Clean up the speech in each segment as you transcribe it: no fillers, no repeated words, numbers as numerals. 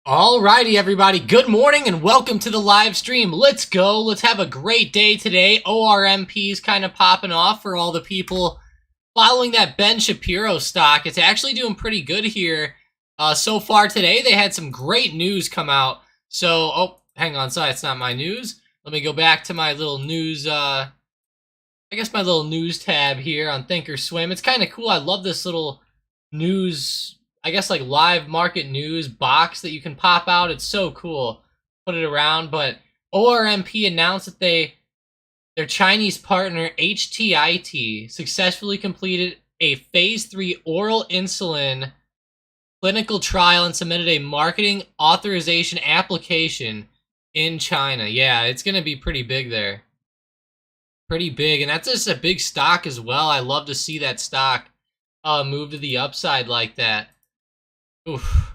Alrighty, everybody. Good morning and welcome to the live stream. Let's go. Let's have a great day today. ORMP is kind of popping off for all the people following that Ben Shapiro stock. It's actually doing pretty good here so far today. They had some great news come out. So, oh, hang on. Sorry, it's not my news. Let me go back to my little news, I guess my little news tab here on Thinkorswim. It's kind of cool. I love this little news, I guess, like live market news box that you can pop out. It's so cool. Put it around. But ORMP announced that their Chinese partner HTIT successfully completed a phase 3 oral insulin clinical trial and submitted a marketing authorization application in China. Yeah, it's going to be pretty big there. Pretty big. And that's just a big stock as well. I love to see that stock move to the upside like that. Oof.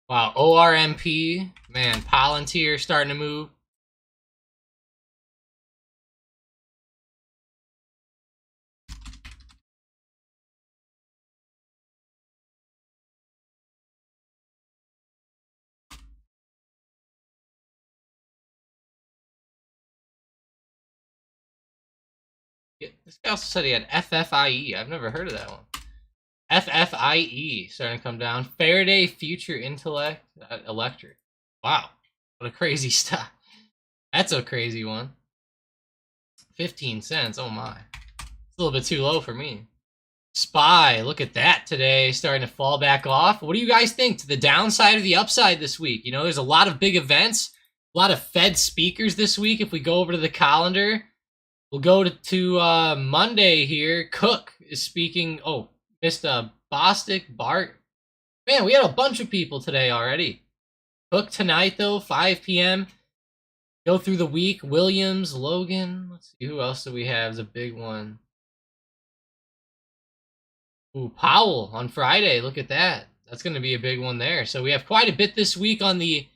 Wow, ORMP, man, Palantir starting to move. This guy also said he had FFIE. I've never heard of that one. FFIE starting to come down. Faraday Future Intellect Electric. Wow, what a crazy stock. That's a crazy one. 15 cents. Oh my. It's a little bit too low for me. SPY, look at that today, starting to fall back off. What do you guys think? To the downside or the upside this week? You know, there's a lot of big events, a lot of Fed speakers this week. If we go over to the calendar, we'll go to Monday here. Cook is speaking. Oh, missed Bostic, Bart. Man, we had a bunch of people today already. Cook tonight, though, 5 p.m. Go through the week. Williams, Logan. Let's see, who else do we have is a big one. Ooh, Powell on Friday. Look at that. That's going to be a big one there. So we have quite a bit this week on the,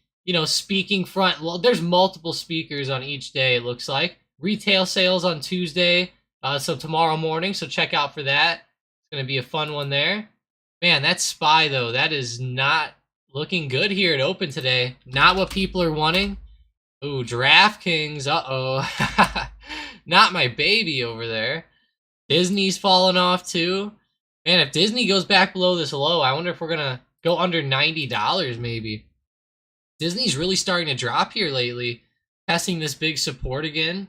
speaking front. Well, there's multiple speakers on each day, it looks like. Retail sales on Tuesday, so tomorrow morning. So check out for that. It's going to be a fun one there. Man, that SPY, though, that is not looking good here at open today. Not what people are wanting. Ooh, DraftKings. Uh-oh. Not my baby over there. Disney's falling off, too. Man, if Disney goes back below this low, I wonder if we're going to go under $90 maybe. Disney's really starting to drop here lately. Testing this big support again.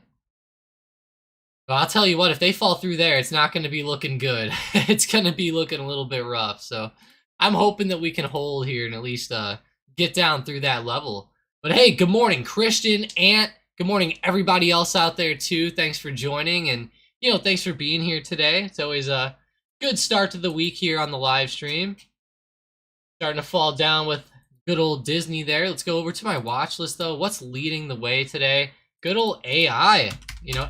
But I'll tell you what, if they fall through there, it's not going to be looking good. It's going to be looking a little bit rough. So I'm hoping that we can hold here and at least get down through that level. But hey, good morning, Christian, Ant. Good morning, everybody else out there, too. Thanks for joining. And, thanks for being here today. It's always a good start to the week here on the live stream. Starting to fall down with good old Disney there. Let's go over to my watch list, though. What's leading the way today? Good old AI.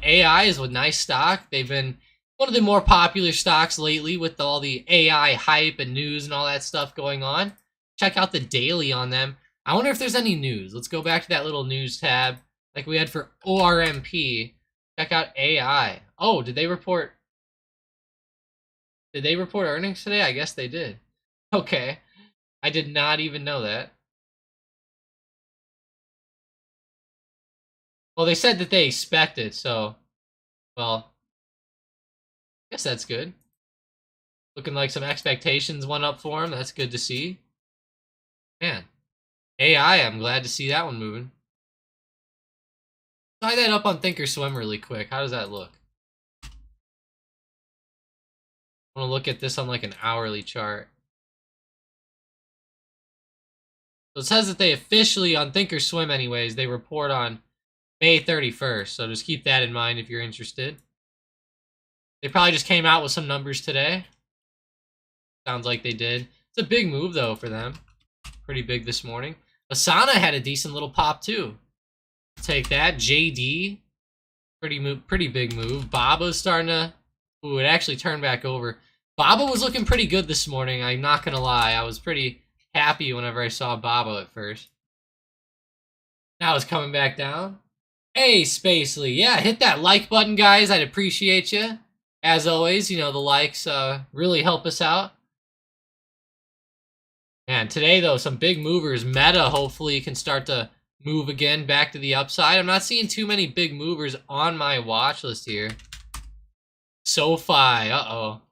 AI is a nice stock. They've been one of the more popular stocks lately with all the AI hype and news and all that stuff going on. Check out the daily on them. I wonder if there's any news. Let's go back to that little news tab like we had for ORMP. Check out AI. Oh, did they report earnings today? I guess they did. Okay. I did not even know that. Well, they said that they expect it, so, well, I guess that's good. Looking like some expectations went up for him. That's good to see. Man, AI, I'm glad to see that one moving. Tie that up on Thinkorswim really quick. How does that look? I want to look at this on like an hourly chart. So it says that they officially, on Thinkorswim anyways, they report on May 31st. So just keep that in mind if you're interested. They probably just came out with some numbers today. Sounds like they did. It's a big move, though, for them. Pretty big this morning. Asana had a decent little pop, too. Take that. JD. Pretty big move. Baba's starting to... Ooh, it actually turned back over. Baba was looking pretty good this morning. I'm not going to lie. I was pretty happy whenever I saw Baba at first. Now it's coming back down. Hey, Spacely. Yeah, hit that like button, guys. I'd appreciate you. As always, the likes really help us out. Man, today, though, some big movers. Meta, hopefully, can start to move again back to the upside. I'm not seeing too many big movers on my watch list here. SoFi, uh-oh.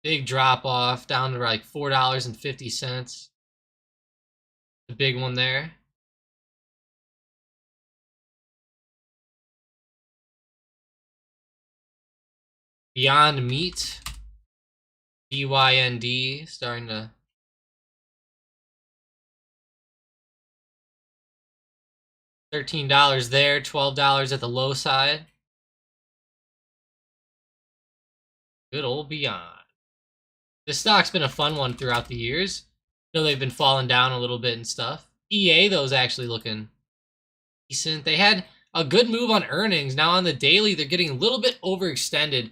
Big drop-off, down to like $4.50. The big one there. Beyond Meat. BYND, starting to... $13 there, $12 at the low side. Good old Beyond. This stock's been a fun one throughout the years. They've been falling down a little bit and stuff. EA, though, is actually looking decent. They had a good move on earnings. Now on the daily, they're getting a little bit overextended.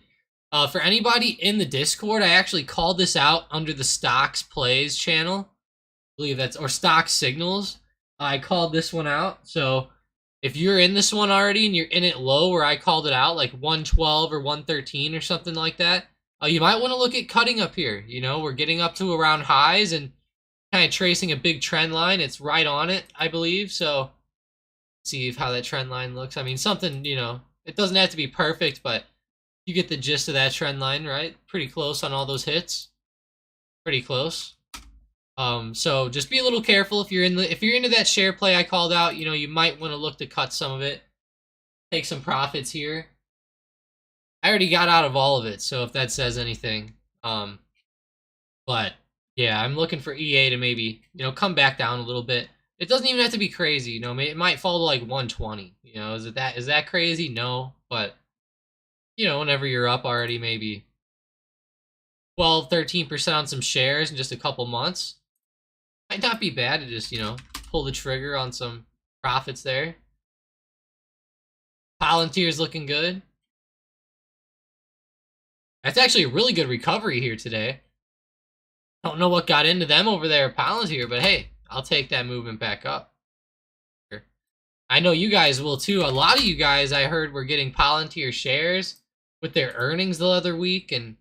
For anybody in the Discord, I actually called this out under the Stocks Plays channel. I believe that's, or Stock Signals. I called this one out. So if you're in this one already and you're in it low where I called it out, like 112 or 113 or something like that, you might want to look at cutting up here. We're getting up to around highs and kind of tracing a big trend line. It's right on it, I believe. So see how that trend line looks. I mean, something, it doesn't have to be perfect, but you get the gist of that trend line, right? Pretty close on all those hits. Pretty close. So just be a little careful if you're into that share play I called out. You might want to look to cut some of it, take some profits here. I already got out of all of it, so if that says anything, but yeah, I'm looking for EA to maybe come back down a little bit. It doesn't even have to be crazy, it might fall to like 120. Is that crazy? No, but whenever you're up already, maybe 12-13% on some shares in just a couple months. Might not be bad to just, pull the trigger on some profits there. Palantir's looking good. That's actually a really good recovery here today. Don't know what got into them over there at Palantir, but hey, I'll take that movement back up. I know you guys will too. A lot of you guys, I heard, were getting Palantir shares with their earnings the other week, and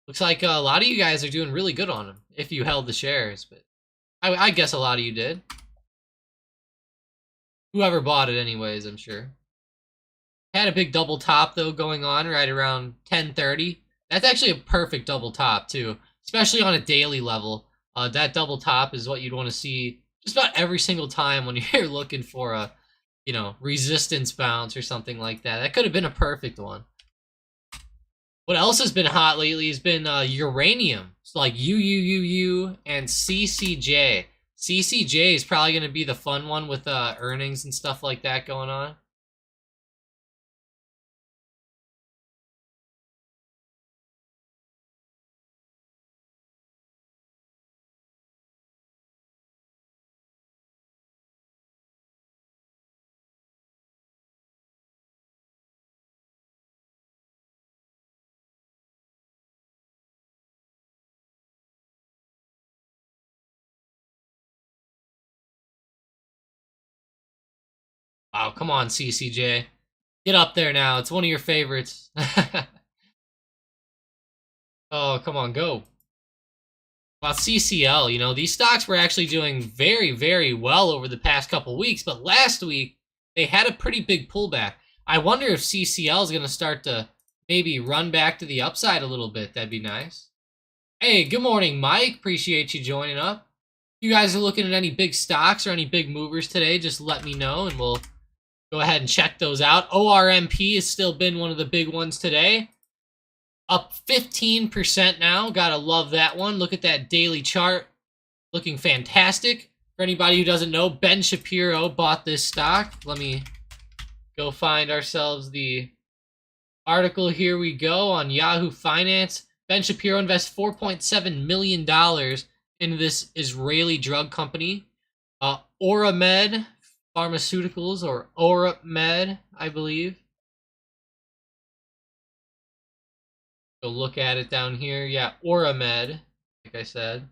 looks like a lot of you guys are doing really good on them if you held the shares. But I guess a lot of you did. Whoever bought it, anyways, I'm sure. Had a big double top though going on right around 10:30. That's actually a perfect double top too, especially on a daily level. That double top is what you'd want to see just about every single time when you're looking for a, resistance bounce or something like that. That could have been a perfect one. What else has been hot lately has been uranium. It's like UUUU and CCJ. CCJ is probably going to be the fun one with earnings and stuff like that going on. Wow, come on, CCJ. Get up there now. It's one of your favorites. Oh, come on, go. About CCL, these stocks were actually doing very, very well over the past couple weeks, but last week they had a pretty big pullback. I wonder if CCL is going to start to maybe run back to the upside a little bit. That'd be nice. Hey, good morning, Mike. Appreciate you joining up. If you guys are looking at any big stocks or any big movers today, just let me know and we'll go ahead and check those out. ORMP has still been one of the big ones today. Up 15% now. Gotta love that one. Look at that daily chart. Looking fantastic. For anybody who doesn't know, Ben Shapiro bought this stock. Let me go find ourselves the article. Here we go on Yahoo Finance. Ben Shapiro invests $4.7 million into this Israeli drug company. ORMP Pharmaceuticals, or ORMP, I believe. Go look at it down here. Yeah, ORMP, like I said.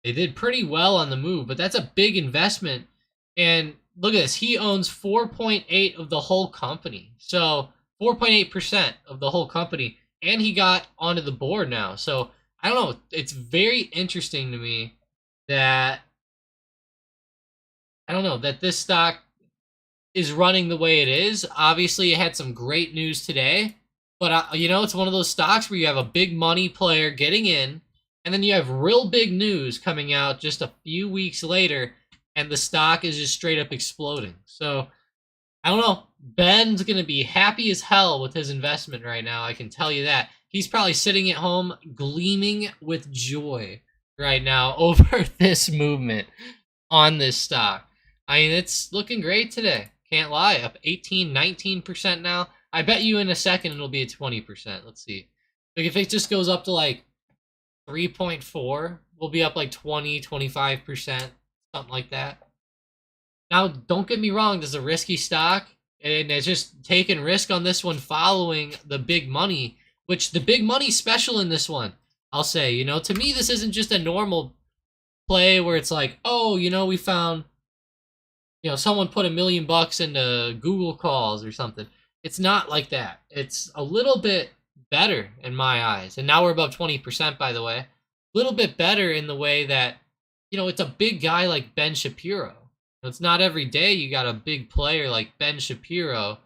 They did pretty well on the move, but that's a big investment. And look at this. He owns 4.8 of the whole company. So 4.8% of the whole company. And he got onto the board now. So I don't know. It's very interesting to me that, that this stock is running the way it is. Obviously, it had some great news today. But, it's one of those stocks where you have a big money player getting in, and then you have real big news coming out just a few weeks later, and the stock is just straight up exploding. So, I don't know. Ben's going to be happy as hell with his investment right now, I can tell you that. He's probably sitting at home gleaming with joy right now over this movement on this stock. I mean, it's looking great today. Can't lie. Up 18, 19% now. I bet you in a second it'll be at 20%. Let's see. Like if it just goes up to like 3.4, we'll be up like 20, 25%, something like that. Now, don't get me wrong, this is a risky stock, and it's just taking risk on this one following the big money, which the big money special in this one, I'll say, to me, this isn't just a normal play where it's like, oh, we found, someone put $1 million into Google calls or something. It's not like that. It's a little bit better in my eyes. And now we're above 20%, by the way. A little bit better in the way that, it's a big guy like Ben Shapiro. It's not every day you got a big player like Ben Shapiro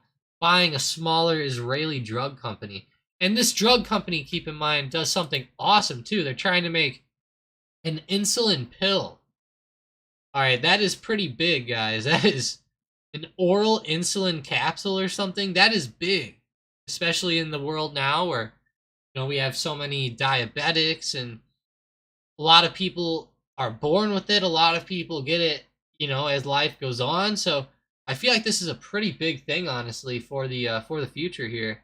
buying a smaller Israeli drug company. And this drug company, keep in mind, does something awesome too. They're trying to make an insulin pill. All right, that is pretty big, guys. That is an oral insulin capsule or something. That is big, especially in the world now where, we have so many diabetics and a lot of people are born with it. A lot of people get it, as life goes on. So I feel like this is a pretty big thing, honestly, for the future here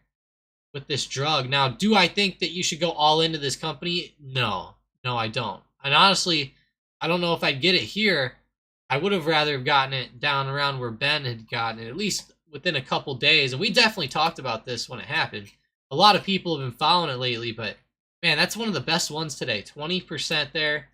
with this drug. Now, do I think that you should go all into this company? No, I don't. And honestly, I don't know if I'd get it here. I would have rather gotten it down around where Ben had gotten it, at least within a couple days. And we definitely talked about this when it happened. A lot of people have been following it lately, but man, that's one of the best ones today. 20% there.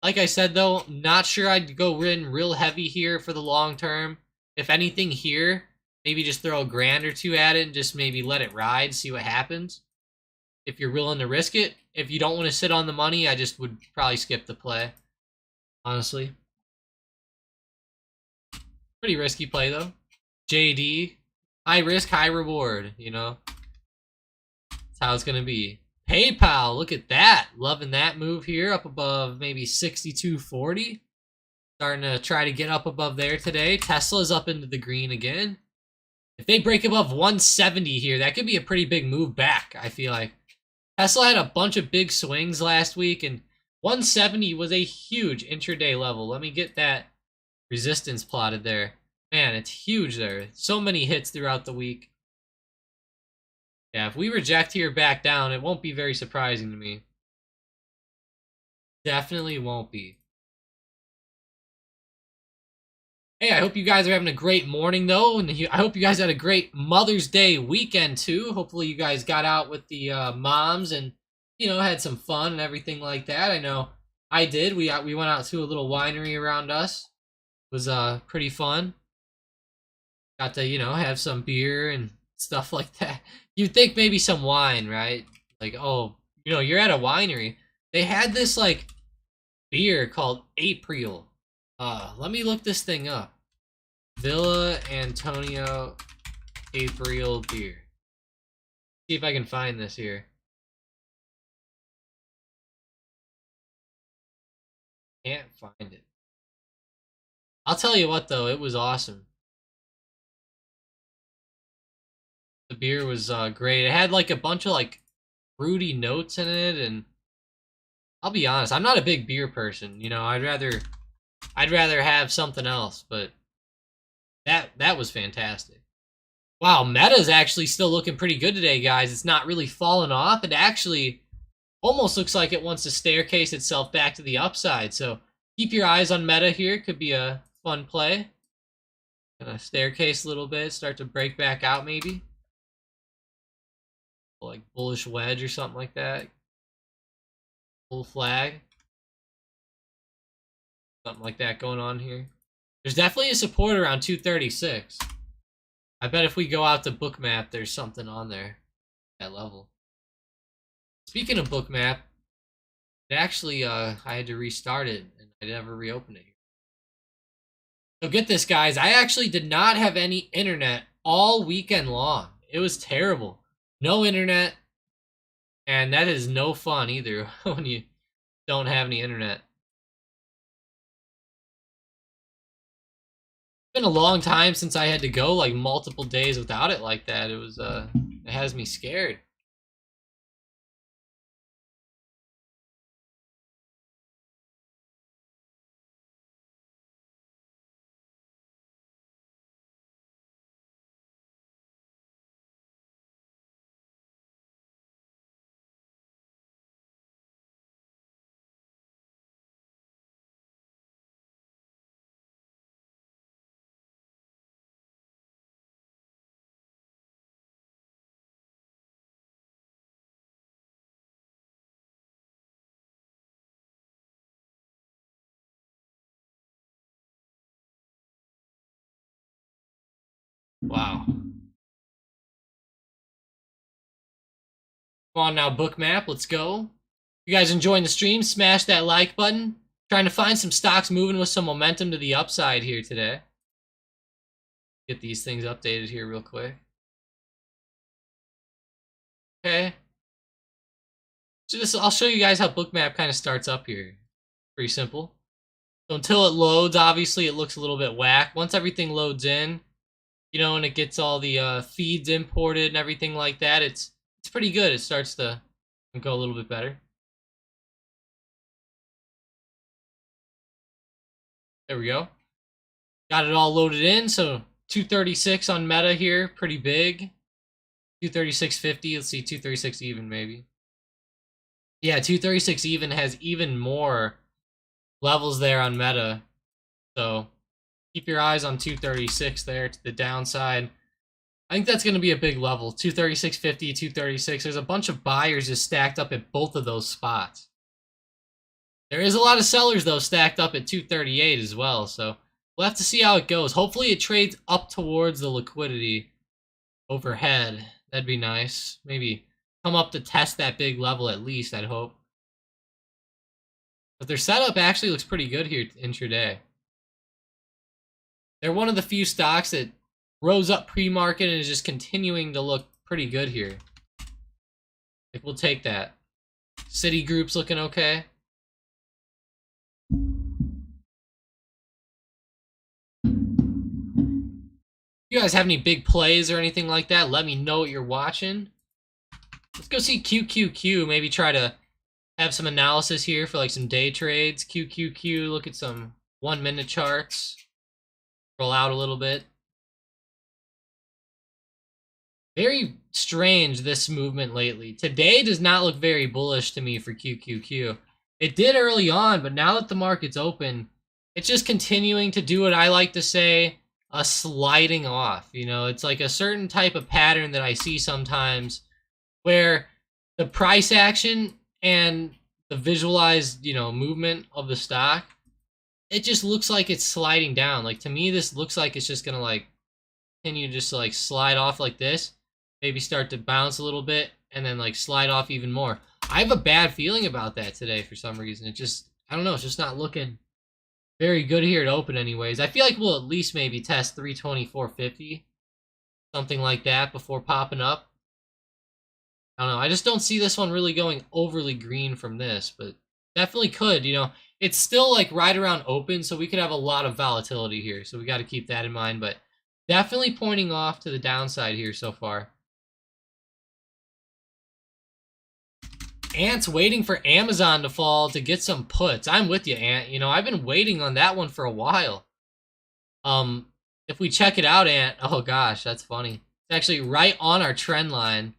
Like I said, though, not sure I'd go in real heavy here for the long term. If anything here, maybe just throw a grand or two at it and just maybe let it ride, see what happens. If you're willing to risk it. If you don't want to sit on the money, I just would probably skip the play, honestly. Pretty risky play, though. JD, high risk, high reward, you know. That's how it's going to be. PayPal, look at that. Loving that move here, up above maybe 62.40. Starting to try to get up above there today. Tesla's up into the green again. If they break above 170 here, that could be a pretty big move back, I feel like. Tesla had a bunch of big swings last week, and 170 was a huge intraday level. Let me get that resistance plotted there. Man, it's huge there. So many hits throughout the week. Yeah, if we reject here back down, it won't be very surprising to me. Definitely won't be. Hey, I hope you guys are having a great morning, though, and I hope you guys had a great Mother's Day weekend, too. Hopefully you guys got out with the moms and, you know, had some fun and everything like that. I know I did. We went out to a little winery around us. It was pretty fun. Got to, you know, have some beer and stuff like that. You'd think maybe some wine, right? Like, oh, you know, you're at a winery. They had this, like, beer called April. Let me look this thing up. Villa Antonio April beer. See if I can find this here. Can't find it. I'll tell you what, though, it was awesome. The beer was great. It had like a bunch of like fruity notes in it, and I'll be honest, I'm not a big beer person. You know, I'd rather have something else, but that was fantastic. Wow, Meta's actually still looking pretty good today, guys. It's not really fallen off. It actually almost looks like it wants to staircase itself back to the upside. So keep your eyes on Meta here. Could be a fun play. Gonna staircase a little bit, start to break back out maybe. Like bullish wedge or something like that. Bull flag. Something like that going on here. There's definitely a support around 236. I bet if we go out to Bookmap, there's something on there. That level. Speaking of Bookmap, it actually, I had to restart it, and I never reopened it. So get this, guys. I actually did not have any internet all weekend long. It was terrible. No internet, and that is no fun either when you don't have any internet. It's been a long time since I had to go like multiple days without it like that. It was, it has me scared. Wow. Come on now, Bookmap, let's go. You guys enjoying the stream? Smash that like button. Trying to find some stocks moving with some momentum to the upside here today. Get these things updated here real quick. Okay. So I'll show you guys how Bookmap kind of starts up here. Pretty simple. So until it loads, obviously it looks a little bit whack. Once everything loads in, you know, and it gets all the feeds imported and everything like that, it's pretty good. It starts to go a little bit better. There we go. Got it all loaded in, so 236 on Meta here, pretty big. 236.50, let's see, 236 even maybe. Yeah, 236 even has even more levels there on Meta. So keep your eyes on 236 there to the downside. I think that's going to be a big level. 236.50, 236. There's a bunch of buyers just stacked up at both of those spots. There is a lot of sellers, though, stacked up at 238 as well. So we'll have to see how it goes. Hopefully it trades up towards the liquidity overhead. That'd be nice. Maybe come up to test that big level at least, I'd hope. But their setup actually looks pretty good here intraday. They're one of the few stocks that rose up pre-market and is just continuing to look pretty good here. Like, we'll take that. Citigroup's looking okay. If you guys have any big plays or anything like that, let me know what you're watching. Let's go see QQQ. Maybe try to have some analysis here for like some day trades. QQQ, look at some 1-minute charts. Roll out a little bit. Very strange, this movement lately. Today does not look very bullish to me for QQQ. It did early on, but now that the market's open, it's just continuing to do what I like to say, a sliding off. You know, it's like a certain type of pattern that I see sometimes where the price action and the visualized, you know, movement of the stock, it just looks like it's sliding down. Like, to me, this looks like it's just gonna like continue just to like slide off like this, maybe start to bounce a little bit, and then like slide off even more. I have a bad feeling about that today for some reason. It just, I don't know, it's just not looking very good here at open anyways. I feel like we'll at least maybe test 324.50, something like that before popping up. I don't know, I just don't see this one really going overly green from this, but definitely could, you know. It's still like right around open, so we could have a lot of volatility here, so we got to keep that in mind, but definitely pointing off to the downside here so far. Ant's waiting for Amazon to fall to get some puts. I'm with you, Ant. You know, I've been waiting on that one for a while. If we check it out, Ant, oh gosh, that's funny. It's actually right on our trend line.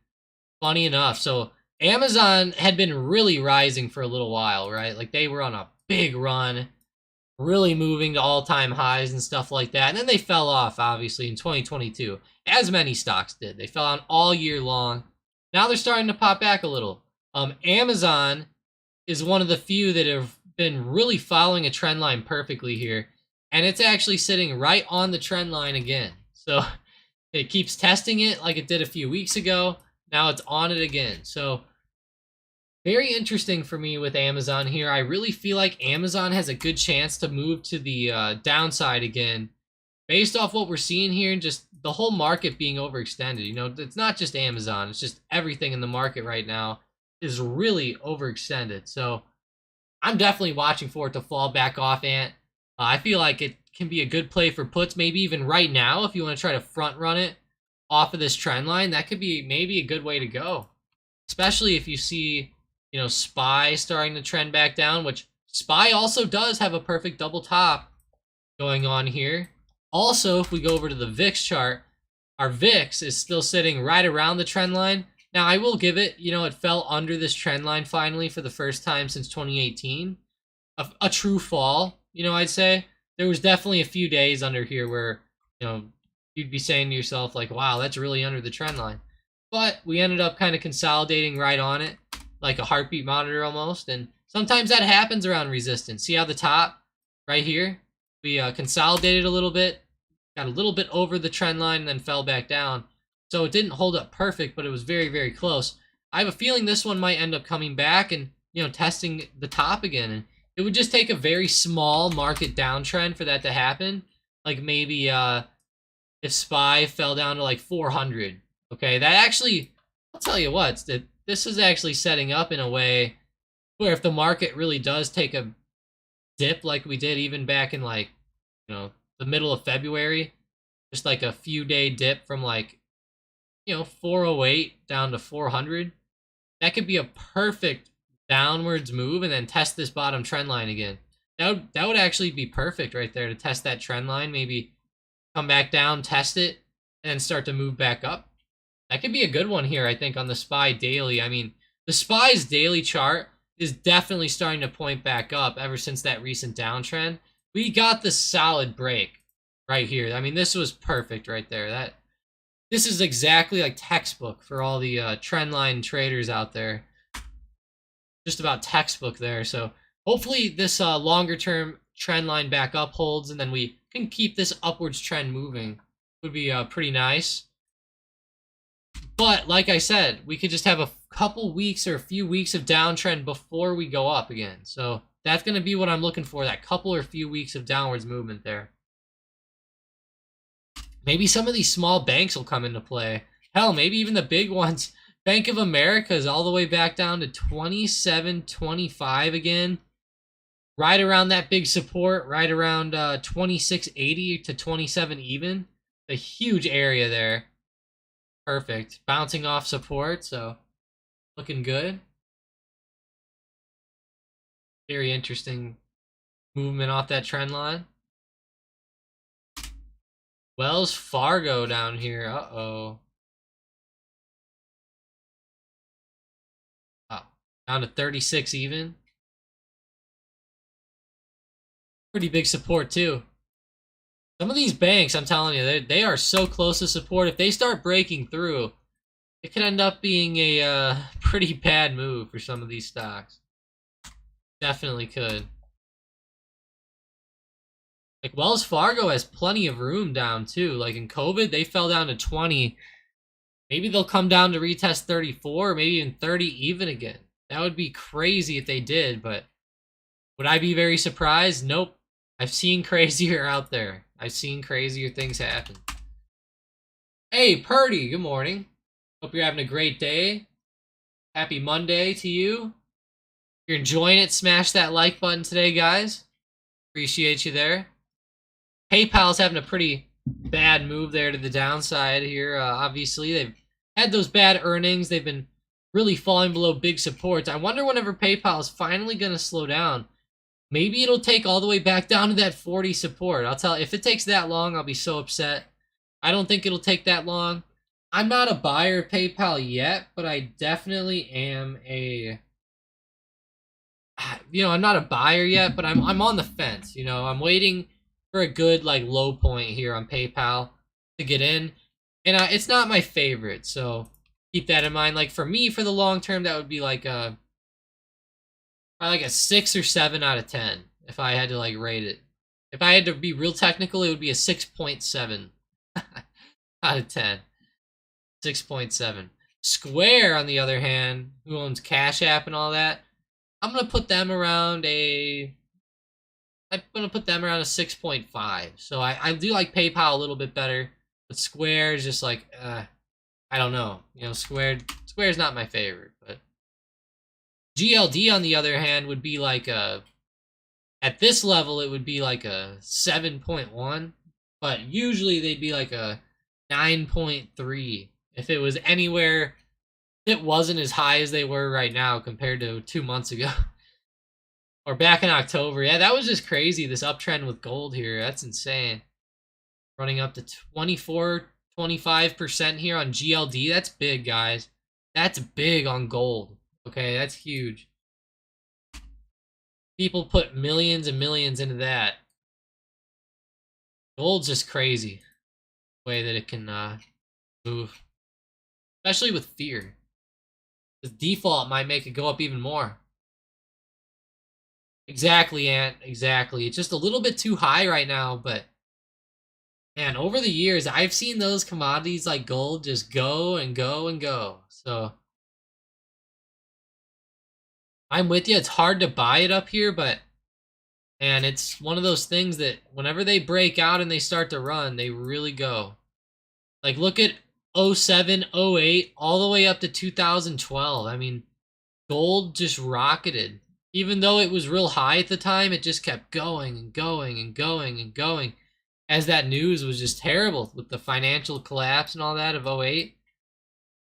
Funny enough. So Amazon had been really rising for a little while, right? Like, they were on a big run, really moving to all-time highs and stuff like that. And then they fell off, obviously, in 2022, as many stocks did. They fell on all year long. Now they're starting to pop back a little. Amazon is one of the few that have been really following a trend line perfectly here. And it's actually sitting right on the trend line again. So it keeps testing it like it did a few weeks ago. Now it's on it again. So very interesting for me with Amazon here. I really feel like Amazon has a good chance to move to the downside again, based off what we're seeing here and just the whole market being overextended. You know, it's not just Amazon. It's just everything in the market right now is really overextended. So I'm definitely watching for it to fall back off, Ant. I feel like it can be a good play for puts, maybe even right now if you want to try to front run it off of this trend line. That could be maybe a good way to go, especially if you see, you know, SPY starting to trend back down, which SPY also does have a perfect double top going on here. Also, if we go over to the VIX chart, our VIX is still sitting right around the trend line. Now, I will give it, you know, it fell under this trend line finally for the first time since 2018. A true fall, you know, I'd say. There was definitely a few days under here where, you know, you'd be saying to yourself, like, wow, that's really under the trend line. But we ended up kind of consolidating right on it, like a heartbeat monitor almost. And sometimes that happens around resistance. See how the top right here, we consolidated a little bit, got a little bit over the trend line, and then fell back down. So it didn't hold up perfect, but it was very, very close. I have a feeling this one might end up coming back and, you know, testing the top again. And it would just take a very small market downtrend for that to happen. Like maybe if SPY fell down to like 400. Okay, that actually, I'll tell you what, this is actually setting up in a way where if the market really does take a dip like we did even back in like, you know, the middle of February, just like a few day dip from like, you know, 408 down to 400, that could be a perfect downwards move and then test this bottom trend line again. That would actually be perfect right there to test that trend line, maybe come back down, test it, and then start to move back up. That could be a good one here, I think, on the SPY daily. I mean, the SPY's daily chart is definitely starting to point back up ever since that recent downtrend. we got the solid break right here. I mean, this was perfect right there. This is exactly like textbook for all the trend line traders out there. Just about textbook there. So hopefully this longer term trend line back up holds, and then we can keep this upwards trend moving. Would be pretty nice. But like I said, we could just have a couple weeks or a few weeks of downtrend before we go up again. So that's going to be what I'm looking for, that couple or few weeks of downwards movement there. Maybe some of these small banks will come into play. Hell, maybe even the big ones. Bank of America is all the way back down to 27.25 again. Right around that big support, right around 26.80 to 27 even. A huge area there. Perfect. Bouncing off support, so looking good. Very interesting movement off that trend line. Wells Fargo down here. Uh-oh. Oh, down to 36 even. Pretty big support too. Some of these banks, I'm telling you, they are so close to support. If they start breaking through, it could end up being a pretty bad move for some of these stocks. Definitely could. Like Wells Fargo has plenty of room down too. Like in COVID, they fell down to 20. Maybe they'll come down to retest 34, or maybe even 30 even again. That would be crazy if they did, but would I be very surprised? Nope. I've seen crazier out there. I've seen crazier things happen. Hey, Purdy, good morning. Hope you're having a great day. Happy Monday to you. If you're enjoying it, smash that like button today, guys. Appreciate you there. PayPal's having a pretty bad move there to the downside here. Obviously, they've had those bad earnings. They've been really falling below big supports. I wonder whenever PayPal is finally going to slow down. Maybe it'll take all the way back down to that 40 support. I'll tell you, if it takes that long, I'll be so upset. I don't think it'll take that long. I'm not a buyer of PayPal yet, but I definitely am a... I'm not a buyer yet, but I'm on the fence. I'm waiting for a good low point here on PayPal to get in, and it's not my favorite, so keep that in mind. Like for me, for the long term, that would be probably like a 6 or 7 out of 10 if I had to rate it. If I had to be real technical, it would be a 6.7 out of 10. 6.7. Square, on the other hand, who owns Cash App and all that, I'm gonna put them around a 6.5. So I do like PayPal a little bit better, but Square is just I don't know. Square's not my favorite, but GLD on the other hand would be at this level it would be like a 7.1, but usually they'd be like a 9.3 if it was anywhere that wasn't as high as they were right now compared to 2 months ago. Or back in October. Yeah, that was just crazy, this uptrend with gold here. That's insane. Running up to 24, 25% here on GLD. That's big, guys. That's big on gold. Okay, that's huge. People put millions and millions into that. Gold's just crazy the way that it can move. Especially with fear. The default might make it go up even more. Exactly, Ant. Exactly. It's just a little bit too high right now, but man, over the years, I've seen those commodities like gold just go and go and go. So I'm with you. It's hard to buy it up here, but man, it's one of those things that whenever they break out and they start to run, they really go. Like look at 07, 08, all the way up to 2012. I mean, gold just rocketed. Even though it was real high at the time, it just kept going and going and going and going as that news was just terrible with the financial collapse and all that of 08.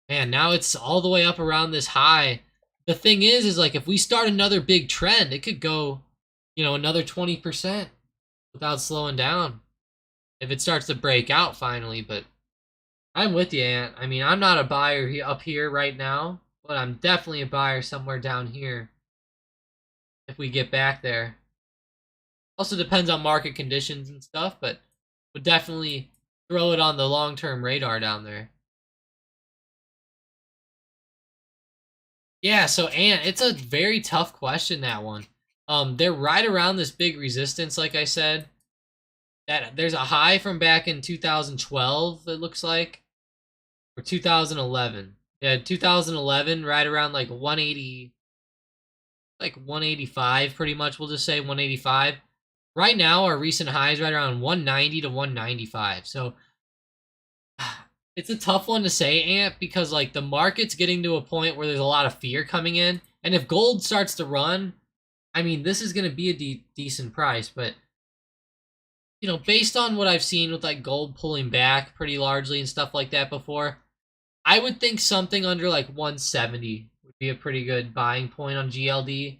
Man, now it's all the way up around this high. The thing is if we start another big trend, it could go, another 20% without slowing down if it starts to break out finally. But I'm with you, Ant. I mean, I'm not a buyer up here right now, but I'm definitely a buyer somewhere down here if we get back there. Also depends on market conditions and stuff, but would definitely throw it on the long-term radar down there. Yeah, so Ant, it's a very tough question, that one. They're right around this big resistance, like I said. That there's a high from back in 2012, it looks like, or 2011. Yeah, 2011, right around like 180, like 185, pretty much. We'll just say 185. Right now, our recent high is right around 190 to 195. So it's a tough one to say, Ant, because like the market's getting to a point where there's a lot of fear coming in, and if gold starts to run, I mean, this is going to be a decent price, but based on what I've seen with like gold pulling back pretty largely and stuff like that before, I would think something under like 170 would be a pretty good buying point on GLD.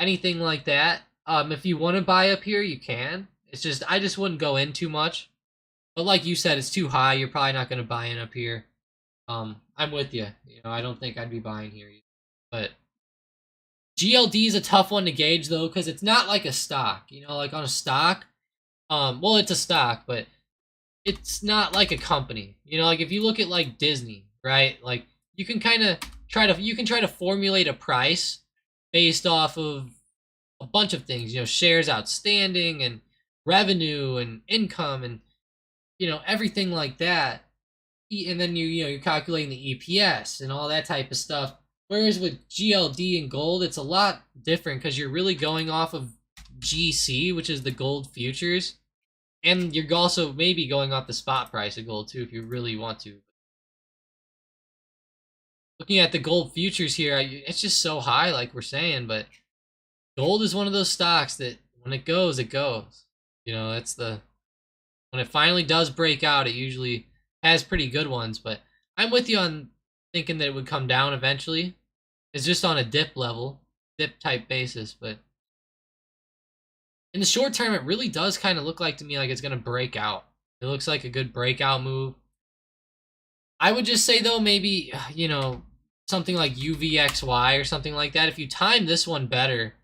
Anything like that. If you want to buy up here, you can. It's just I just wouldn't go in too much. But like you said, it's too high. You're probably not going to buy in up here. I'm with you. I don't think I'd be buying here either. But GLD is a tough one to gauge though, because it's not like a stock. Like on a stock, well, it's a stock, but it's not like a company. Like if you look at like Disney, right? Like you can kind of try to formulate a price based off of a bunch of things, shares outstanding and revenue and income and everything like that. And then you're calculating the EPS and all that type of stuff. Whereas with GLD and gold, it's a lot different because you're really going off of GC, which is the gold futures. And you're also maybe going off the spot price of gold too if you really want to. Looking at the gold futures here, it's just so high, like we're saying, but gold is one of those stocks that when it goes, it goes. That's when it finally does break out, it usually has pretty good ones, but I'm with you on thinking that it would come down eventually. It's just on a dip level, dip type basis, but in the short term, it really does kind of look like to me like it's going to break out. It looks like a good breakout move. I would just say, though, maybe, something like UVXY or something like that. If you time this one better,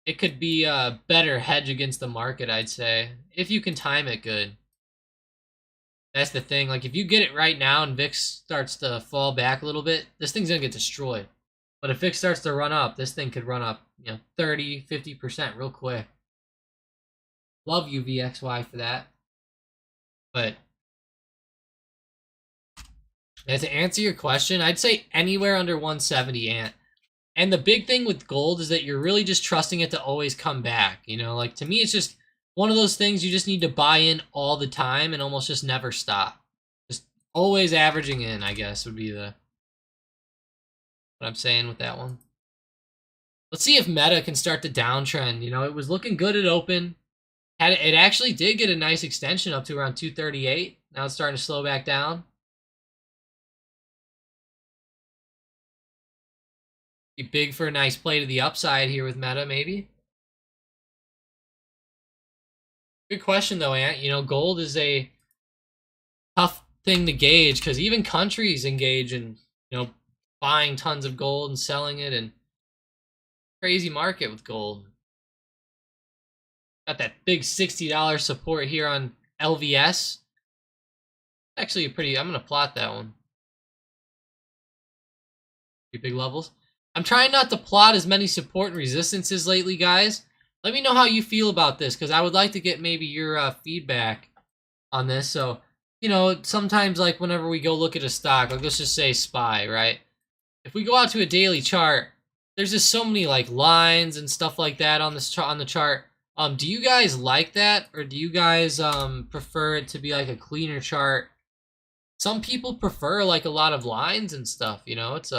it could be a better hedge against the market, I'd say. If you can time it good. That's the thing. Like, if you get it right now and VIX starts to fall back a little bit, this thing's going to get destroyed. But if VIX starts to run up, this thing could run up, 30, 50% real quick. Love UVXY for that. But to answer your question, I'd say anywhere under 170, Ant. And the big thing with gold is that you're really just trusting it to always come back. Like to me, it's just one of those things you just need to buy in all the time and almost just never stop. Just always averaging in, I guess, would be what I'm saying with that one. Let's see if Meta can start the downtrend. It was looking good at open. It actually did get a nice extension up to around 238. Now it's starting to slow back down. Be big for a nice play to the upside here with Meta, maybe. Good question though, Ant. Gold is a tough thing to gauge because even countries engage in, buying tons of gold and selling it, and crazy market with gold. Got that big $60 support here on LVS. Actually, I'm gonna plot that one. Pretty big levels. I'm trying not to plot as many support and resistances lately, guys. Let me know how you feel about this, because I would like to get maybe your feedback on this. So, sometimes like whenever we go look at a stock, like let's just say SPY, right? If we go out to a daily chart, there's just so many like lines and stuff like that on this on the chart. Do you guys like that, or do you guys prefer it to be like a cleaner chart? Some people prefer like a lot of lines and stuff. It's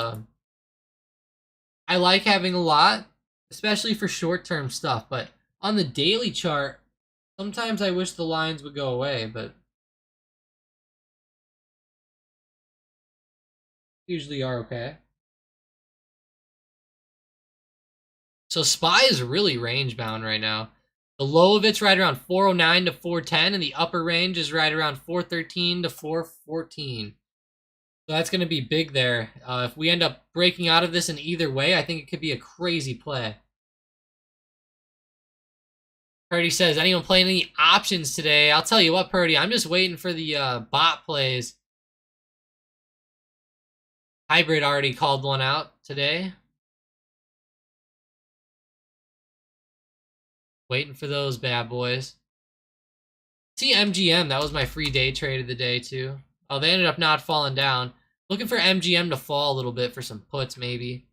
I like having a lot, especially for short-term stuff. But on the daily chart, sometimes I wish the lines would go away, but usually are okay. So SPY is really range bound right now. The low of it's right around 409 to 410, and the upper range is right around 413 to 414. So that's going to be big there. If we end up breaking out of this in either way, I think it could be a crazy play. Purdy says, anyone playing any options today? I'll tell you what, Purdy, I'm just waiting for the bot plays. Hybrid already called one out today. Waiting for those bad boys. See MGM, that was my free day trade of the day too. Oh, they ended up not falling down. Looking for MGM to fall a little bit for some puts maybe.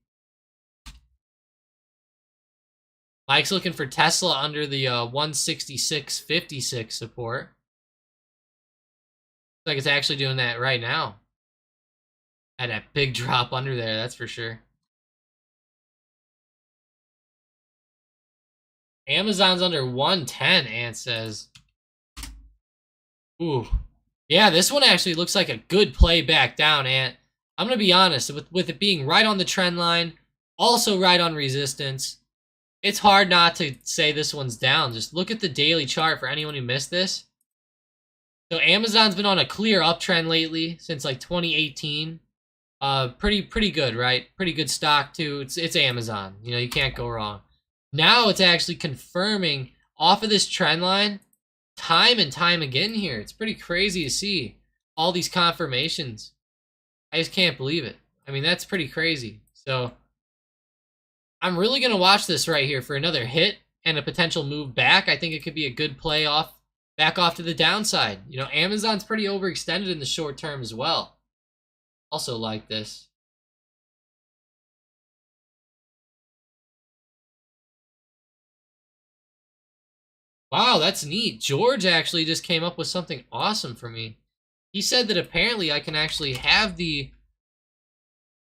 Mike's looking for Tesla under the 166.56 support. Looks like it's actually doing that right now. Had that big drop under there, that's for sure. Amazon's under 110, Ant says. Ooh. Yeah, this one actually looks like a good play back down, Ant. I'm going to be honest, with it being right on the trend line, also right on resistance, it's hard not to say this one's down. Just look at the daily chart for anyone who missed this. So Amazon's been on a clear uptrend lately since like 2018. Pretty good, right? Pretty good stock too. It's Amazon. You know, you can't go wrong. Now it's actually confirming off of this trend line time and time again here. It's pretty crazy to see all these confirmations. I just can't believe it. I mean, that's pretty crazy. So I'm really going to watch this right here for another hit and a potential move back. I think it could be a good play back off to the downside. You know, Amazon's pretty overextended in the short term as well. Also like this. Wow, that's neat. George actually just came up with something awesome for me. He said that apparently I can actually have the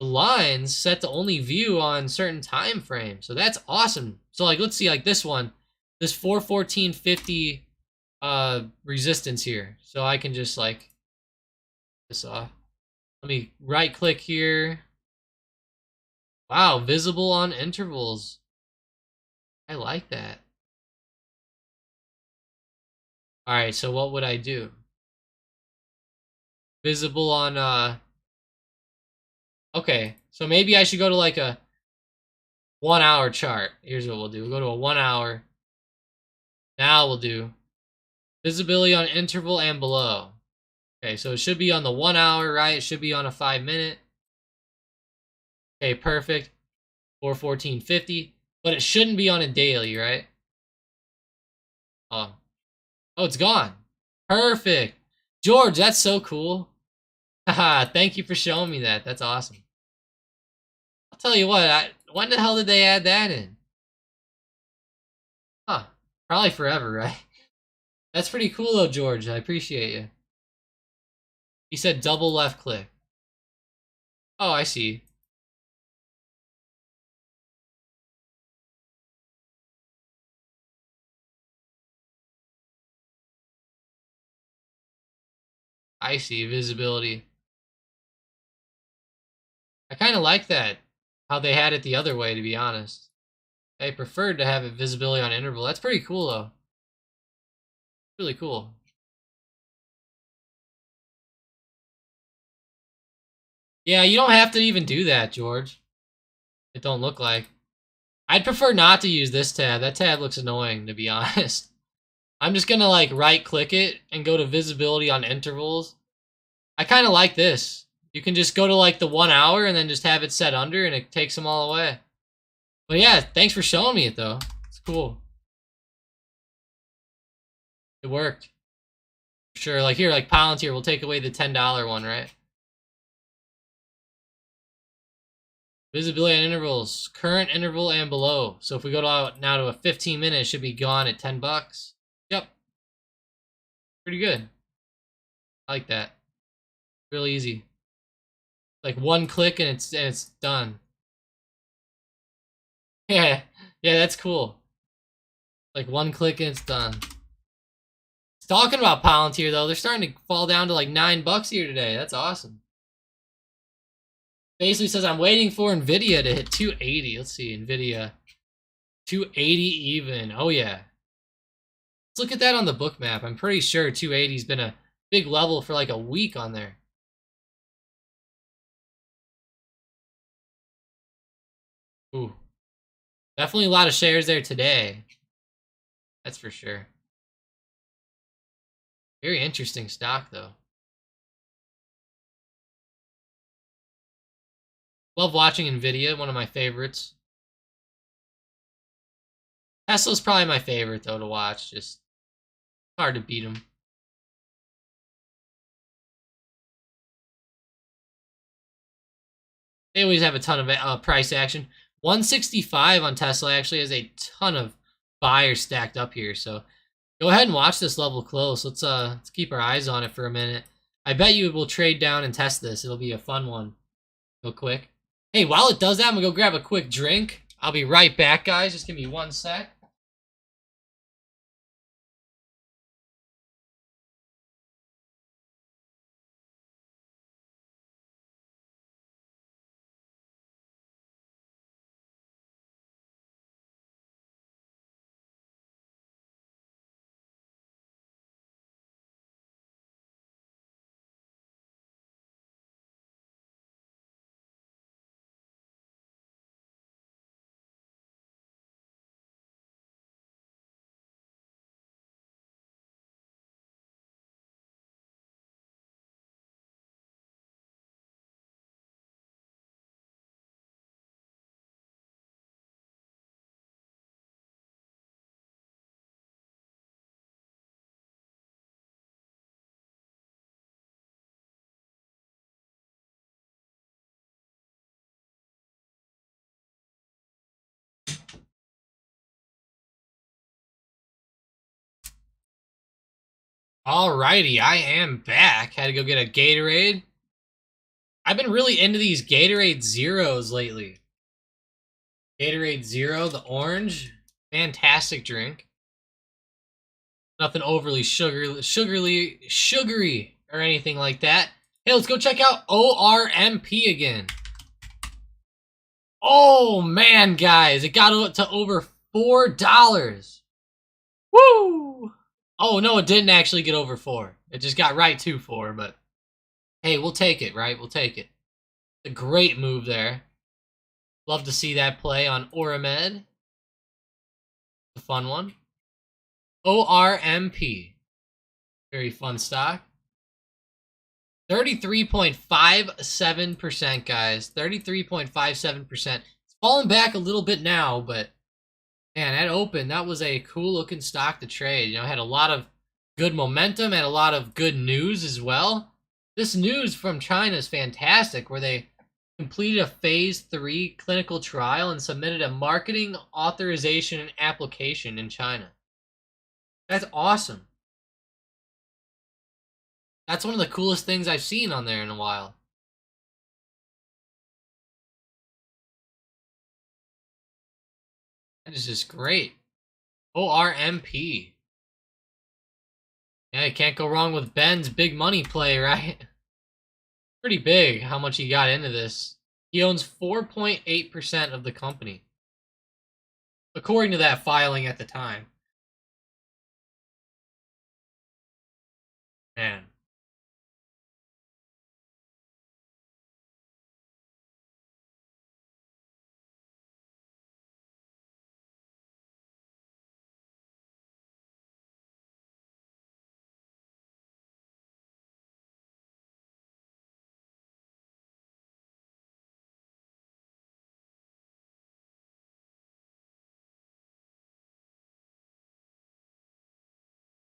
lines set to only view on certain time frames. So that's awesome. So like, let's see, like this one, this 414.50 resistance here. So I can just like this off. Let me right click here. Wow, visible on intervals. I like that. All right, so what would I do? Visible on okay, so maybe I should go to like a 1 hour chart. Here's what we'll do. We'll go to a 1 hour. Now we'll do visibility on interval and below. Okay, so it should be on the 1 hour, right? It should be on a 5 minute. Okay, perfect. 414.50. But it shouldn't be on a daily, right? Oh. Oh, it's gone. Perfect. George, that's so cool. Haha, thank you for showing me that. That's awesome. I'll tell you what, when the hell did they add that in? Huh. Probably forever, right? That's pretty cool though, George. I appreciate you. He said double left click. Oh, I see. I see. Visibility. I kind of like that. How they had it the other way, to be honest. I preferred to have it visibility on interval. That's pretty cool though. Really cool. Yeah, you don't have to even do that, George. It don't look like. I'd prefer not to use this tab. That tab looks annoying, to be honest. I'm just gonna like right click it and go to visibility on intervals. I kind of like this. You can just go to like the 1 hour and then just have it set under and it takes them all away. But yeah, thanks for showing me it though. It's cool. It worked. Sure, like here, like Palantir, we'll take away the $10 one, right? Visibility on intervals, current interval and below. So if we go to now to a 15 minute, it should be gone at $10. Yep. Pretty good. I like that. Really easy. Like one click and it's done. Yeah. Yeah, that's cool. Like one click and it's done. Talking about Palantir though, they're starting to fall down to like $9 here today. That's awesome. Basically says I'm waiting for Nvidia to hit 280. Let's see, Nvidia 280 even. Oh yeah. Let's look at that on the book map. I'm pretty sure 280's been a big level for like a week on there. Ooh. Definitely a lot of shares there today. That's for sure. Very interesting stock, though. Love watching NVIDIA, one of my favorites. Tesla's probably my favorite, though, to watch. Just hard to beat them. They always have a ton of price action. 165 on Tesla actually has a ton of buyers stacked up here. So go ahead and watch this level close. Let's keep our eyes on it for a minute. I bet you will trade down and test this. It'll be a fun one. Real quick. Hey, while it does that, I'm gonna go grab a quick drink. I'll be right back, guys. Just give me 1 sec. Alrighty, I am back. Had to go get a Gatorade. I've been really into these Gatorade Zeros lately. Gatorade Zero, the orange. Fantastic drink. Nothing overly sugary or anything like that. Hey, let's go check out ORMP again. Oh, man, guys. It got to over $4. Woo! Oh, no, it didn't actually get over 4. It just got right to 4, but hey, we'll take it, right? We'll take it. A great move there. Love to see that play on ORMP. A fun one. ORMP. Very fun stock. 33.57%, guys. 33.57%. It's falling back a little bit now, but man, at open, that was a cool looking stock to trade. You know, had a lot of good momentum, had a lot of good news as well. This news from China is fantastic, where they completed a phase 3 clinical trial and submitted a marketing authorization and application in China. That's awesome. That's one of the coolest things I've seen on there in a while. That is just great. ORMP. Yeah, you can't go wrong with Ben's big money play, right? Pretty big how much he got into this. He owns 4.8% of the company, according to that filing at the time. Man.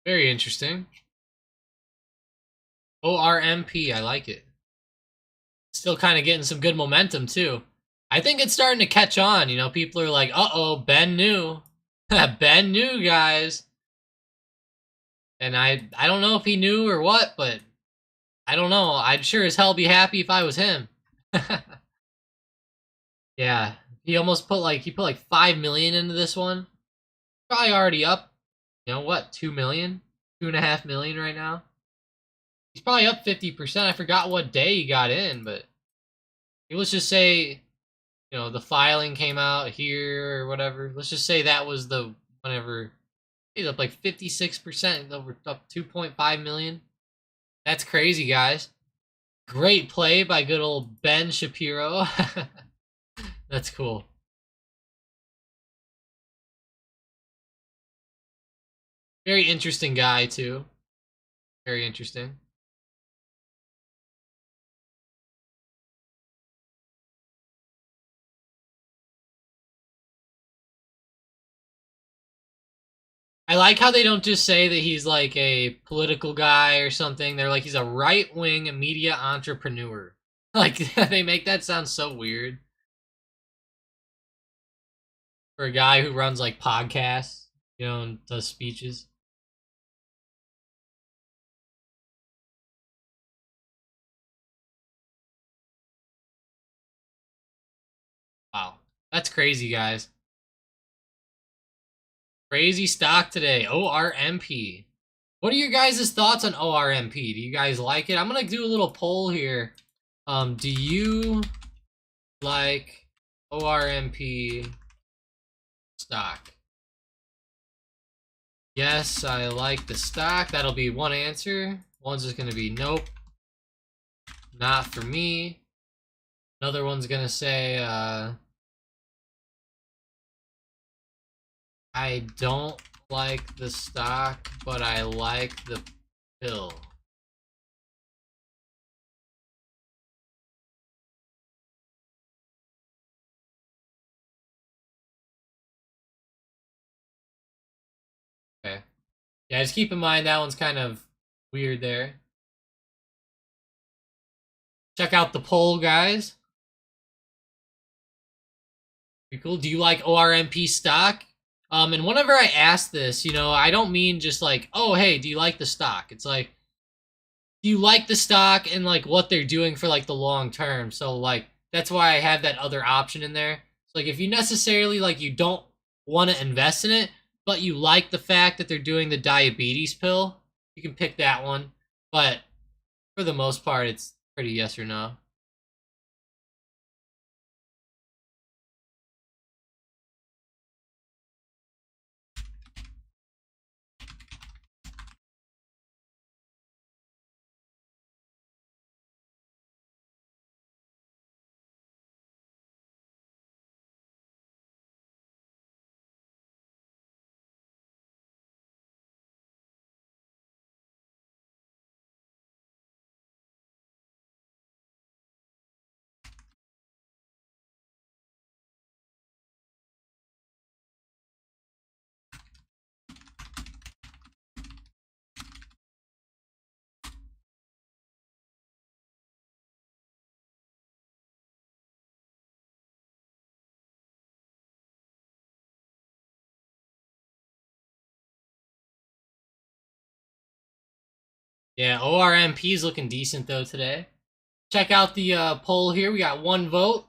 Very interesting. ORMP, I like it. Still kind of getting some good momentum, too. I think it's starting to catch on. You know, people are like, uh-oh, Ben knew. Ben knew, guys. And I don't know if he knew or what, but I don't know. I'd sure as hell be happy if I was him. Yeah, he almost put like 5 million into this one. Probably already up. You know what? 2 million, 2.5 million right now. He's probably up 50%. I forgot what day he got in, but let's just say, you know, the filing came out here or whatever. Let's just say that was the whenever he's up like 56%, over up 2.5 million. That's crazy, guys. Great play by good old Ben Shapiro. That's cool. Very interesting guy, too. Very interesting. I like how they don't just say that he's like a political guy or something. They're like, he's a right-wing media entrepreneur. Like, they make that sound so weird. For a guy who runs like podcasts, and does speeches. Wow. That's crazy, guys. Crazy stock today. ORMP. What are your guys' thoughts on ORMP? Do you guys like it? I'm going to do a little poll here. Do you like ORMP stock? Yes, I like the stock. That'll be one answer. One's just going to be nope. Not for me. Another one's going to say, I don't like the stock, but I like the pill. Okay. Yeah, just keep in mind that one's kind of weird there. Check out the poll, guys. Pretty cool. Do you like ORMP stock? And whenever I ask this, I don't mean just like, oh, hey, do you like the stock? It's like, do you like the stock and like what they're doing for like the long term? So like that's why I have that other option in there. So like if you necessarily like you don't want to invest in it, but you like the fact that they're doing the diabetes pill, you can pick that one. But for the most part, it's pretty yes or no. Yeah, ORMP is looking decent though today. Check out the poll here. We got one vote.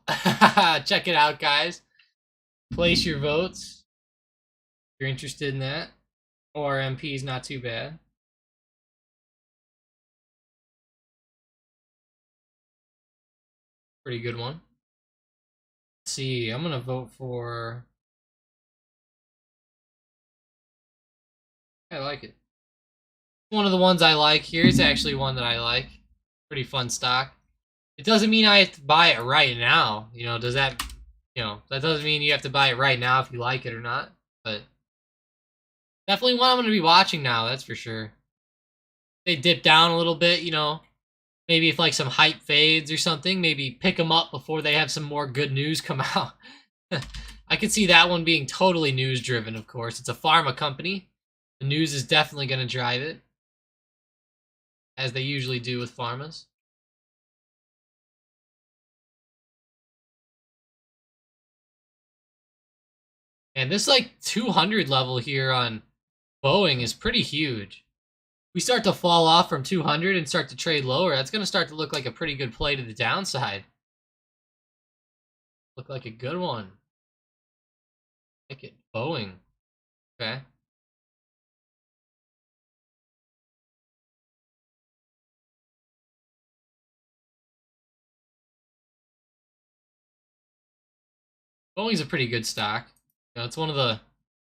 Check it out, guys. Place your votes if you're interested in that. ORMP is not too bad. Pretty good one. Let's see, I'm gonna vote for. I like it. One of the ones I like here is actually one that I like. Pretty fun stock. It doesn't mean I have to buy it right now. Does that, that doesn't mean you have to buy it right now if you like it or not. But definitely one I'm going to be watching now, that's for sure. They dip down a little bit, maybe if like some hype fades or something, maybe pick them up before they have some more good news come out. I could see that one being totally news driven, of course. It's a pharma company. The news is definitely going to drive it, as they usually do with pharmas. And this like 200 level here on Boeing is pretty huge. We start to fall off from 200 and start to trade lower, that's going to start to look like a pretty good play to the downside. Look like a good one. Like it. Boeing. Okay. Boeing's a pretty good stock. It's one of the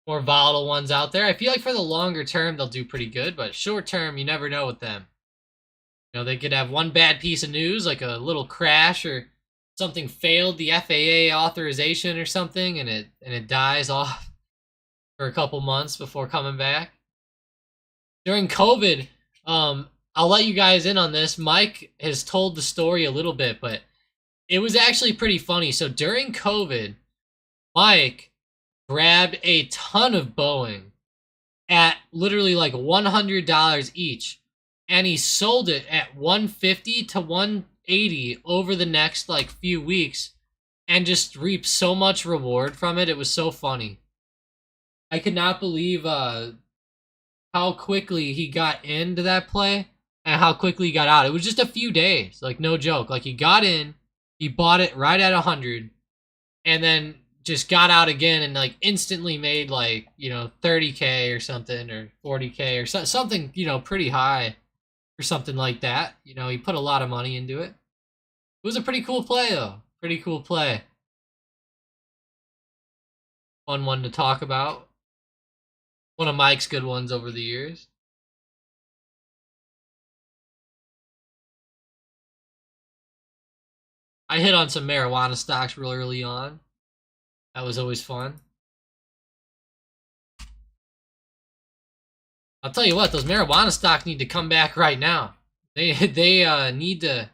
more volatile ones out there. I feel like for the longer term, they'll do pretty good, but short term, you never know with them. They could have one bad piece of news, like a little crash or something failed the FAA authorization or something, and it dies off for a couple months before coming back. during COVID, I'll let you guys in on this. Mike has told the story a little bit, but it was actually pretty funny. So during COVID, Mike grabbed a ton of Boeing at literally like $100 each, and he sold it at 150 to 180 over the next like few weeks, and just reaped so much reward from it. It was so funny. I could not believe how quickly he got into that play and how quickly he got out. It was just a few days, like no joke. Like he got in, he bought it right at 100, and then just got out again and like instantly made like 30K or something, or 40K or something pretty high or something like that. He put a lot of money into it. It was a pretty cool play though. Pretty cool play. Fun one to talk about. One of Mike's good ones over the years. I hit on some marijuana stocks real early on. That was always fun. I'll tell you what, those marijuana stocks need to come back right now. They need to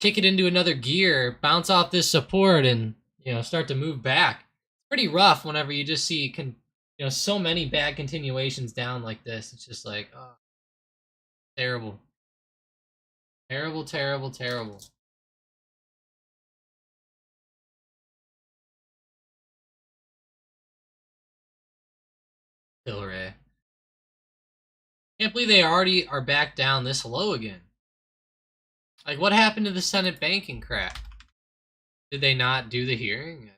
kick it into another gear, bounce off this support, and start to move back. It's pretty rough whenever you just see so many bad continuations down like this. It's just like, oh, terrible, terrible, terrible, terrible. Tilray. Can't believe they already are back down this low again. Like, what happened to the Senate banking crap? Did they not do the hearing?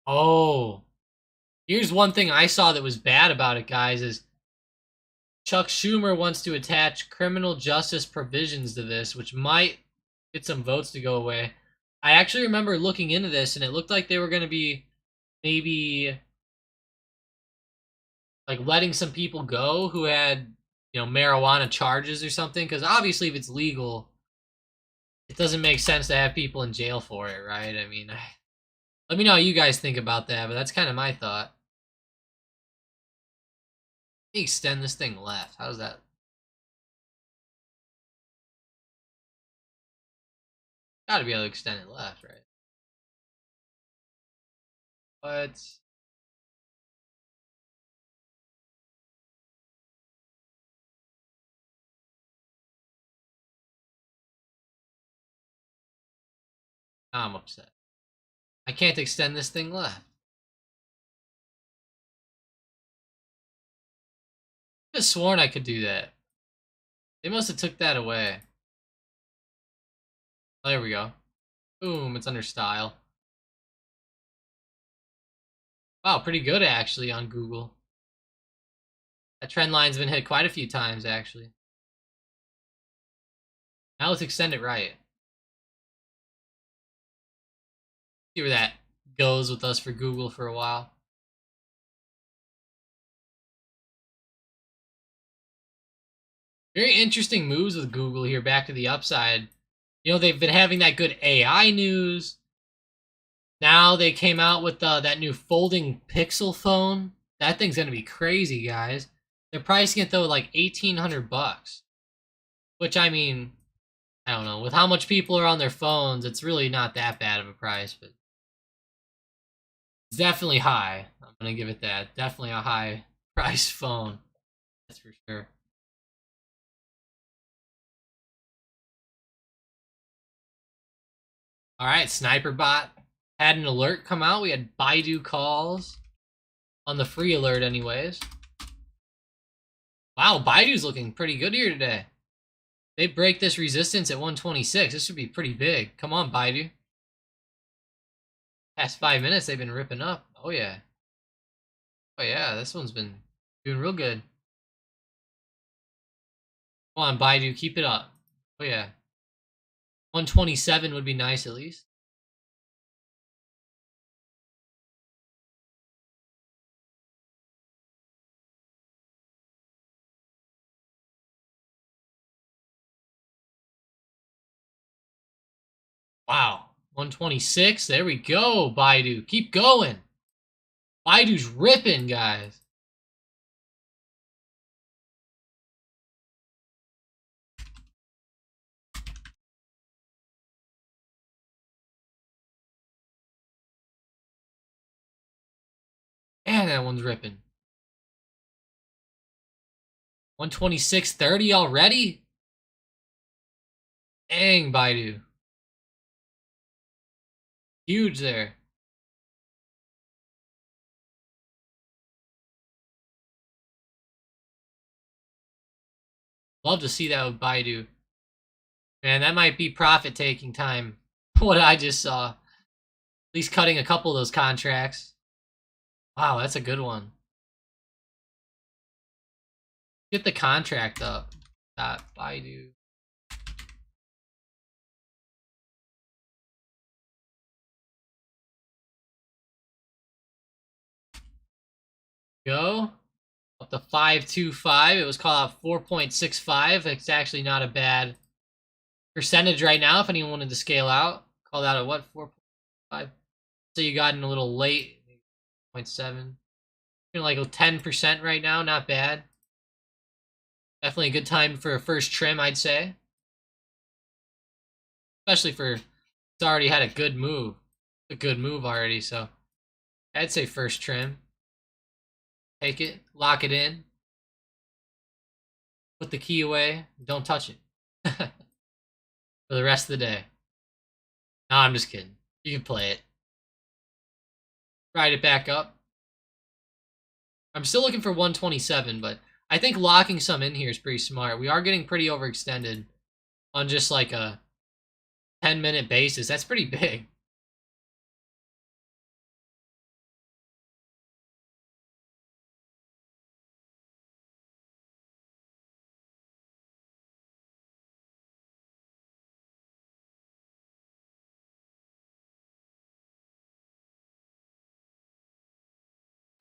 Oh, here's one thing I saw that was bad about it, guys, is Chuck Schumer wants to attach criminal justice provisions to this, which might get some votes to go away. I actually remember looking into this, and it looked like they were going to be maybe like letting some people go who had marijuana charges or something, because obviously if it's legal, it doesn't make sense to have people in jail for it, right? I mean, let me know how you guys think about that, but that's kind of my thought. Let me extend this thing left. How's that? Gotta be able to extend it left, right? But I'm upset. I can't extend this thing left. I could have sworn I could do that. They must have took that away. Oh, there we go. Boom, it's under style. Wow, pretty good actually on Google. That trend line's been hit quite a few times actually. Now let's extend it right. See where that goes with us for Google for a while. Very interesting moves with Google here, back to the upside. They've been having that good AI news. Now they came out with that new folding Pixel phone. That thing's gonna be crazy, guys. They're pricing it though like $1,800, which I mean, I don't know. With how much people are on their phones, it's really not that bad of a price, but it's definitely high. I'm gonna give it that. Definitely a high price phone. That's for sure. All right, Sniper Bot had an alert come out. We had Baidu calls on the free alert anyways. Wow, Baidu's looking pretty good here today. They break this resistance at 126. This should be pretty big. Come on, Baidu. Past 5 minutes, they've been ripping up. Oh, yeah. Oh, yeah, this one's been doing real good. Come on, Baidu, keep it up. Oh, yeah. 127 would be nice at least. Wow. 126. There we go, Baidu. Keep going. Baidu's ripping, guys. And that one's ripping. 126.30 already? Dang, Baidu. Huge there. Love to see that with Baidu. Man, that might be profit-taking time. What I just saw. At least cutting a couple of those contracts. Wow, that's a good one. Get the contract up. Baidu. Go. Up to 525. It was called out 4.65. It's actually not a bad percentage right now if anyone wanted to scale out. Called out at what? 4.5. So you got in a little late. 0.7. Like 10% right now. Not bad. Definitely a good time for a first trim, I'd say. Especially for it's already had a good move. A good move already, so I'd say first trim. Take it, lock it in, put the key away, don't touch it for the rest of the day. No, I'm just kidding. You can play it. Ride it back up. I'm still looking for 127, but I think locking some in here is pretty smart. We are getting pretty overextended on just like a 10-minute basis. That's pretty big.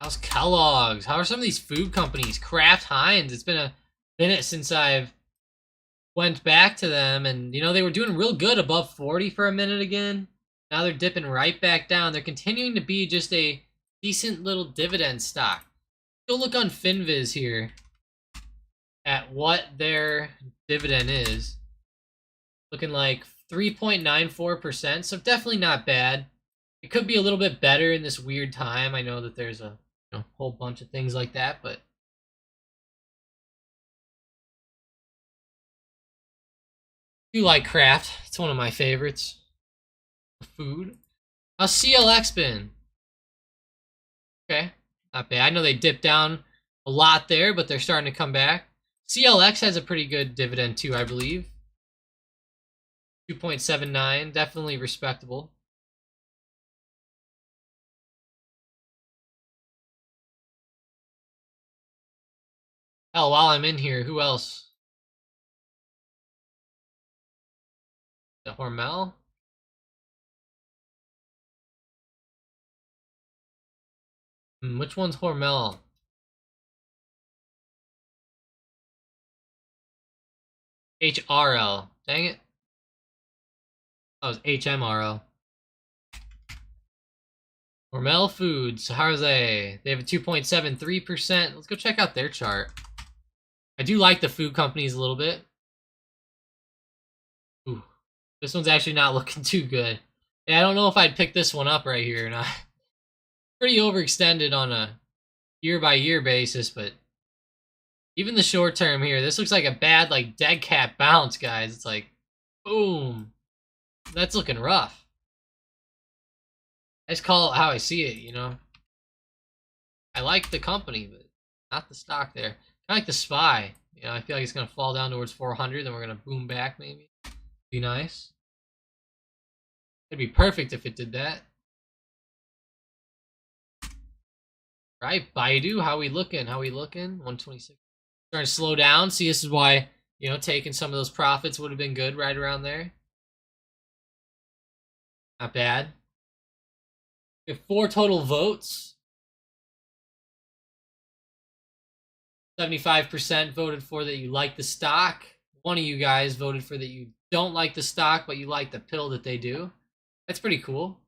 How's Kellogg's? How are some of these food companies? Kraft Heinz. It's been a minute since I've went back to them, and you know they were doing real good above 40 for a minute again. Now they're dipping right back down. They're continuing to be just a decent little dividend stock. Go look on FinViz here at what their dividend is. Looking like 3.94%, so definitely not bad. It could be a little bit better in this weird time. I know that there's a whole bunch of things like that, but I do like Kraft. It's one of my favorites. Food. How's CLX been? Okay, not bad. I know they dipped down a lot there, but they're starting to come back. CLX has a pretty good dividend too, I believe. 2.79, definitely respectable. Hell, while I'm in here, who else? The Hormel? Which one's Hormel? HRL. Dang it. Oh, it was HMRL. Hormel Foods. How are they? They have a 2.73%. Let's go check out their chart. I do like the food companies a little bit. Ooh, this one's actually not looking too good. Yeah, I don't know if I'd pick this one up right here or not. Pretty overextended on a year-by-year basis, but even the short term here, this looks like a bad like dead cat bounce, guys. It's like, boom. That's looking rough. I just call it how I see it, you know. I like the company, but not the stock there. Kind of like the SPY. You know, I feel like it's going to fall down towards 400, then we're going to boom back maybe. Be nice. It'd be perfect if it did that. Right, Baidu, how we looking? How we looking? 126. Starting to slow down. See, this is why, you know, taking some of those profits would have been good right around there. Not bad. We have 4 total votes. 75% voted for that you like the stock. One of you guys voted for that you don't like the stock, but you like the pill that they do. That's pretty cool.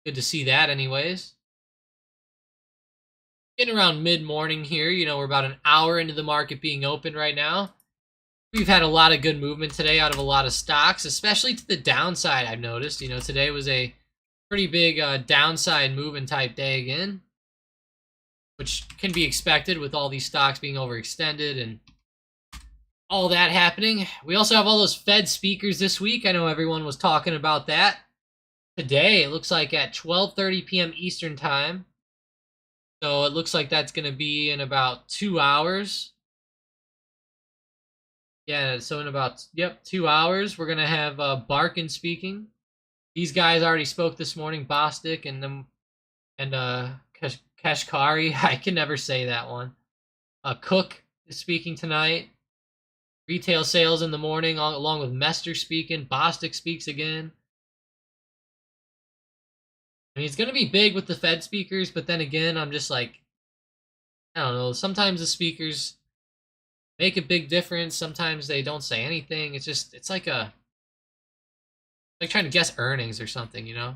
Good to see that anyways. getting around mid-morning here. You know, we're about an hour into the market being open right now. We've had a lot of good movement today out of a lot of stocks, especially to the downside, I've noticed. You know, today was a pretty big downside movement type day again, which can be expected with all these stocks being overextended and all that happening. We also have all those Fed speakers this week. I know everyone was talking about that. Today, it looks like at 12:30 p.m. Eastern Time. So it looks like that's going to be in about 2 hours. Yeah, so in about, 2 hours, we're going to have Barkin speaking. These guys already spoke this morning, Bostic and Kashkari. I can never say that one. Cook is speaking tonight. Retail sales in the morning, along with Mester speaking. Bostic speaks again. I mean, it's going to be big with the Fed speakers, but then again, I'm just like, I don't know. Sometimes the speakers make a big difference. Sometimes they don't say anything. It's like trying to guess earnings or something, you know?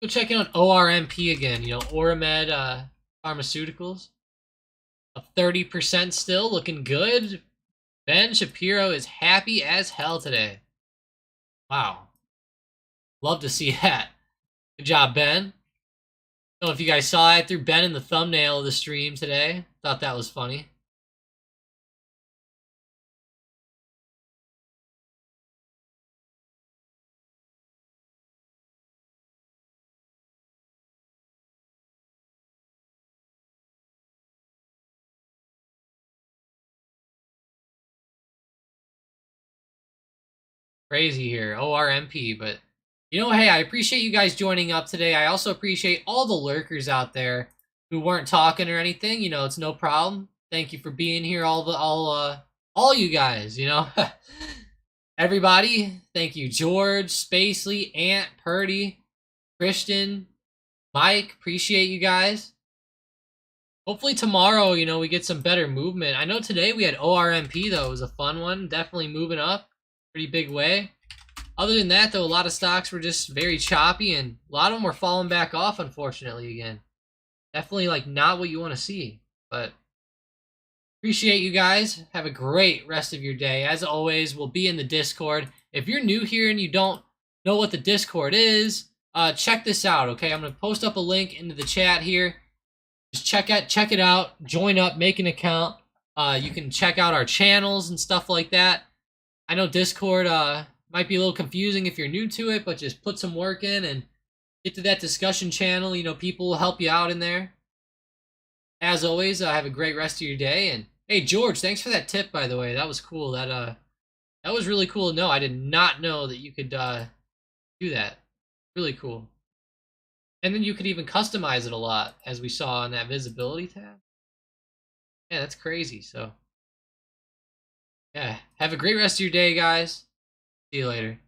Go check out ORMP again, you know, Oramed Pharmaceuticals. Up 30% still, looking good. Ben Shapiro is happy as hell today. Wow. Love to see that. Good job, Ben. I don't know if you guys saw it. I threw Ben in the thumbnail of the stream today. Thought that was funny. Crazy here. ORMP, but you know, hey, I appreciate you guys joining up today. I also appreciate all the lurkers out there who weren't talking or anything. You know, it's no problem. Thank you for being here, all you guys, you know. Everybody, thank you. George, Spacely, Ant, Purdy, Christian, Mike, appreciate you guys. Hopefully tomorrow, you know, we get some better movement. I know today we had ORMP, though. It was a fun one. Definitely moving up. Pretty big way. Other than that, though, a lot of stocks were just very choppy, and a lot of them were falling back off, unfortunately, again. Definitely, like, not what you want to see. But appreciate you guys. Have a great rest of your day. As always, we'll be in the Discord. If you're new here and you don't know what the Discord is, check this out, okay? I'm going to post up a link into the chat here. Just check it out. Join up. Make an account. You can check out our channels and stuff like that. I know Discord might be a little confusing if you're new to it, but just put some work in and get to that discussion channel. You know, people will help you out in there. As always, have a great rest of your day. And hey, George, thanks for that tip, by the way. That was cool. That was really cool to know. I did not know that you could do that. Really cool. And then you could even customize it a lot, as we saw in that visibility tab. Yeah, that's crazy. So, yeah, have a great rest of your day, guys. See you later.